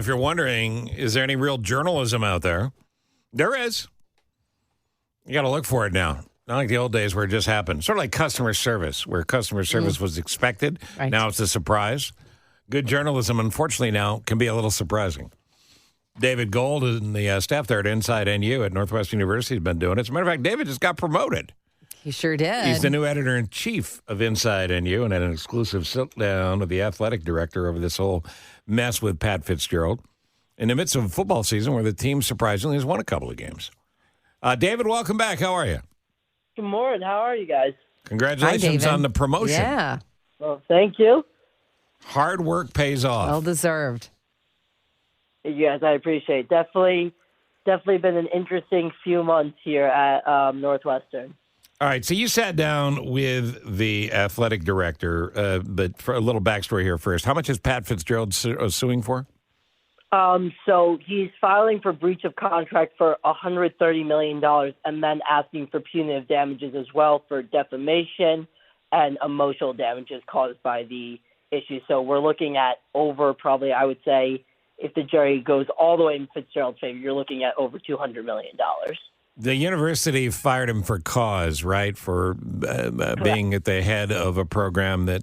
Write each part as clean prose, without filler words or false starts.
If you're wondering, is there any real journalism out there? There is. You got to look for it now. Not like the old days where it just happened. Sort of like customer service, where customer service was expected. Right. Now it's a surprise. Good journalism, unfortunately, now can be a little surprising. David Gold and the staff there at Inside NU at Northwestern University has been doing it. As a matter of fact, David just got promoted. He sure did. He's the new editor-in-chief of Inside NU and had an exclusive sit-down with the athletic director over this whole mess with Pat Fitzgerald in the midst of a football season where the team surprisingly has won a couple of games. David, welcome back. How are you? Good morning. How are you guys? Congratulations Hi, on the promotion. Yeah. Well, thank you. Hard work pays off. Well deserved. Yes, I appreciate it. Definitely been an interesting few months here at Northwestern. All right, so you sat down with the athletic director, but for a little backstory here first. How much is Pat Fitzgerald suing for? So he's filing for breach of contract for $130 million and then asking for punitive damages as well for defamation and emotional damages caused by the issue. So we're looking at over probably, I would say, if the jury goes all the way in Fitzgerald's favor, you're looking at over $200 million. The university fired him for cause, right, for being at the head of a program that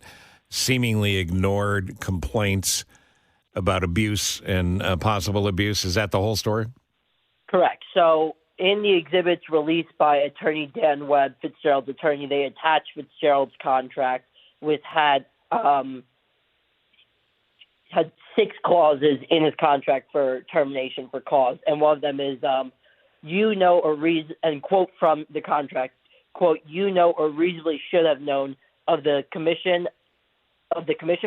seemingly ignored complaints about abuse and possible abuse. Is that the whole story? Correct. So in the exhibits released by attorney Dan Webb, Fitzgerald's attorney, they attached Fitzgerald's contract, which had 6 clauses in his contract for termination for cause. And one of them is, and quote from the contract, quote, or reasonably should have known of the commission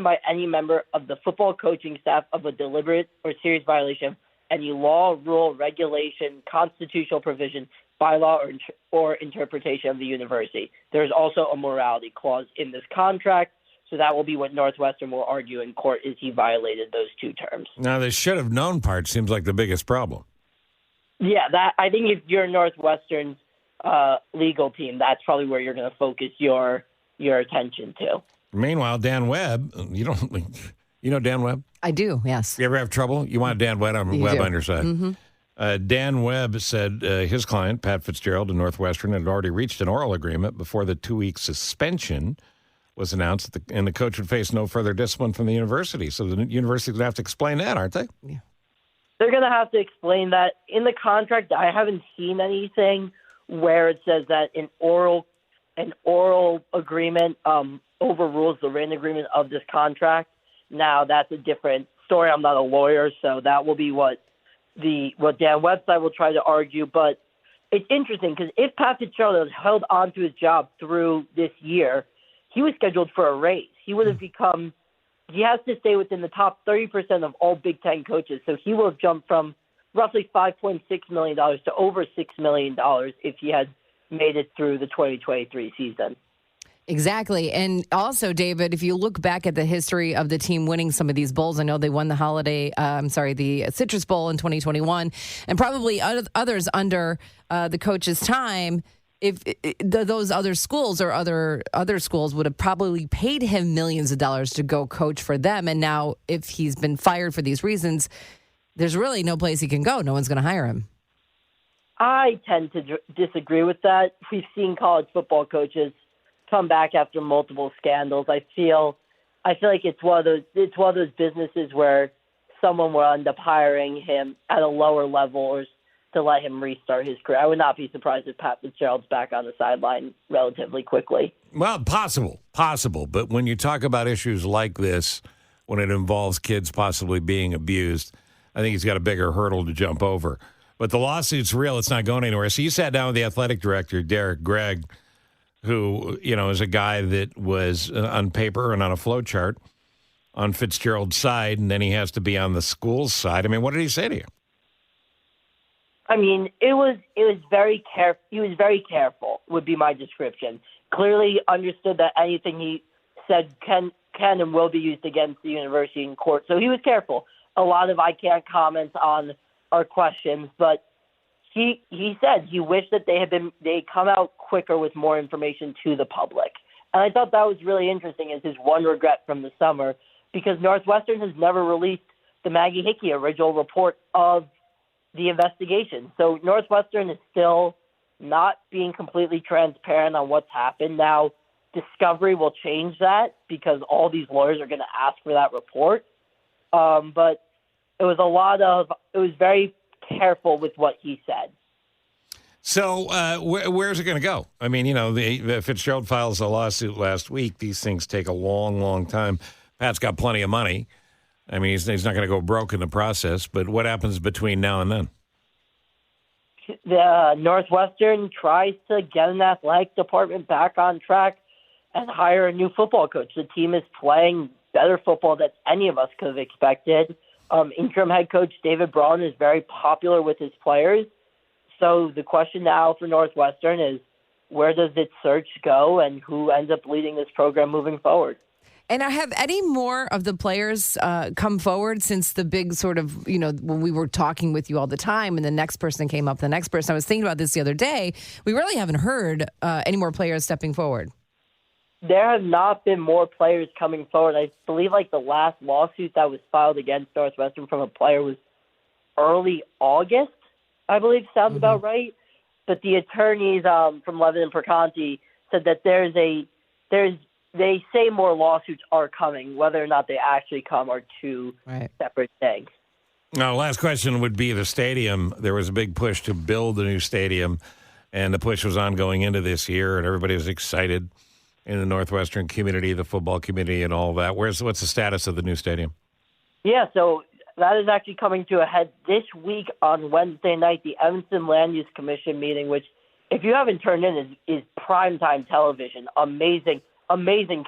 by any member of the football coaching staff of a deliberate or serious violation of any law, rule, regulation, constitutional provision, bylaw, or interpretation of the university. There's also a morality clause in this contract, so that will be what Northwestern will argue in court, is he violated those 2 terms. Now, the should have known part seems like the biggest problem. Yeah, that I think if you're Northwestern's legal team, that's probably where you're going to focus your attention to. Meanwhile, Dan Webb, you know Dan Webb? I do, yes. You ever have trouble? You want Dan Webb on your side. Mm-hmm. Dan Webb said his client, Pat Fitzgerald, and Northwestern had already reached an oral agreement before the 2-week suspension was announced, and the coach would face no further discipline from the university. So the university's going to have to explain that, aren't they? Yeah. They're going to have to explain that. In the contract, I haven't seen anything where it says that an oral agreement overrules the written agreement of this contract. Now, that's a different story. I'm not a lawyer, so that will be what Dan Website will try to argue. But it's interesting because if Pat Fitzgerald had held on to his job through this year, he was scheduled for a raise. He would have become – he has to stay within the top 30% of all Big Ten coaches. So he will have jumped from roughly $5.6 million to over $6 million if he had made it through the 2023 season. Exactly. And also, David, if you look back at the history of the team winning some of these bowls, I know they won the Citrus Bowl in 2021, and probably others under the coach's time. If those other schools or other schools would have probably paid him millions of dollars to go coach for them. And now if he's been fired for these reasons, there's really no place he can go. No one's going to hire him. I tend to disagree with that. We've seen college football coaches come back after multiple scandals. I feel like it's one of those businesses where someone will end up hiring him at a lower level or to let him restart his career. I would not be surprised if Pat Fitzgerald's back on the sideline relatively quickly. Well, possible. But when you talk about issues like this, when it involves kids possibly being abused, I think he's got a bigger hurdle to jump over. But the lawsuit's real. It's not going anywhere. So you sat down with the athletic director, Derek Gregg, who, is a guy that was on paper and on a flow chart on Fitzgerald's side, and then he has to be on the school's side. I mean, what did he say to you? I mean, it was very careful. He was very careful, would be my description. Clearly understood that anything he said can and will be used against the university in court. So he was careful. A lot of I can't comment on our questions, but he said he wished that they come out quicker with more information to the public. And I thought that was really interesting as his one regret from the summer, because Northwestern has never released the Maggie Hickey original report of the investigation. So Northwestern is still not being completely transparent on what's happened. Now, discovery will change that because all these lawyers are going to ask for that report. But it was very careful with what he said. So where's it going to go? I mean, the Fitzgerald files a lawsuit last week. These things take a long, long time. Pat's got plenty of money. I mean, he's not going to go broke in the process. But what happens between now and then? The Northwestern tries to get an athletic department back on track and hire a new football coach. The team is playing better football than any of us could have expected. Interim head coach David Braun is very popular with his players. So the question now for Northwestern is, where does its search go and who ends up leading this program moving forward? And have any more of the players come forward since the big sort of, when we were talking with you all the time and the next person came up, the next person? I was thinking about this the other day. We really haven't heard any more players stepping forward. There have not been more players coming forward. I believe the last lawsuit that was filed against Northwestern from a player was early August, I believe sounds about right. But the attorneys from Levin and Perconti said that they say more lawsuits are coming. Whether or not they actually come are two separate things. Now, last question would be the stadium. There was a big push to build a new stadium, and the push was ongoing into this year, and everybody was excited in the Northwestern community, the football community, and all that. What's the status of the new stadium? Yeah, so that is actually coming to a head this week on Wednesday night, the Evanston Land Use Commission meeting, which, if you haven't turned in, is primetime television. Amazing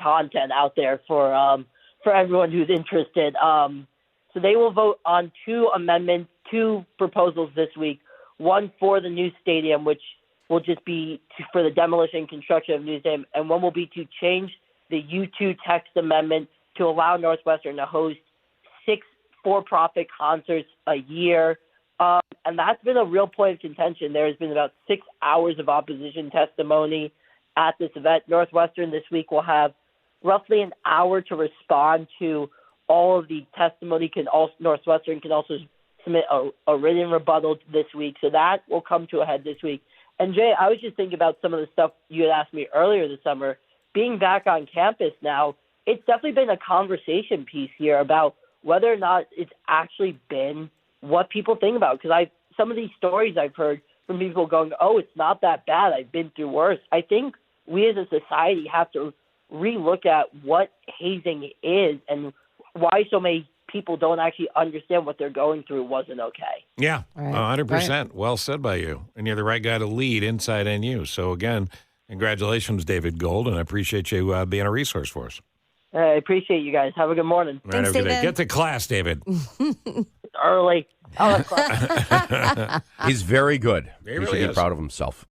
content out there for everyone who's interested. So they will vote on two proposals this week. One for the new stadium, which will just be for the demolition and construction of new stadium, and one will be to change the U2 text amendment to allow Northwestern to host 6 for-profit concerts a year. And that's been a real point of contention. There has been about 6 hours of opposition testimony at this event. Northwestern this week will have roughly an hour to respond to all of the testimony. Northwestern can also submit a written rebuttal this week. So that will come to a head this week. And Jay, I was just thinking about some of the stuff you had asked me earlier this summer. Being back on campus now, it's definitely been a conversation piece here about whether or not it's actually been what people think about. Because some of these stories I've heard from people going, oh, it's not that bad, I've been through worse. I think we as a society have to relook at what hazing is and why so many people don't actually understand what they're going through wasn't okay. Yeah, 100%. Well said by you. And you're the right guy to lead inside NU. So, again, congratulations, David Gold, and I appreciate you being a resource for us. I appreciate you guys. Have a good morning. Right, have a good day. Get to class, David. It's early. He's very good. He should really be is. proud of himself.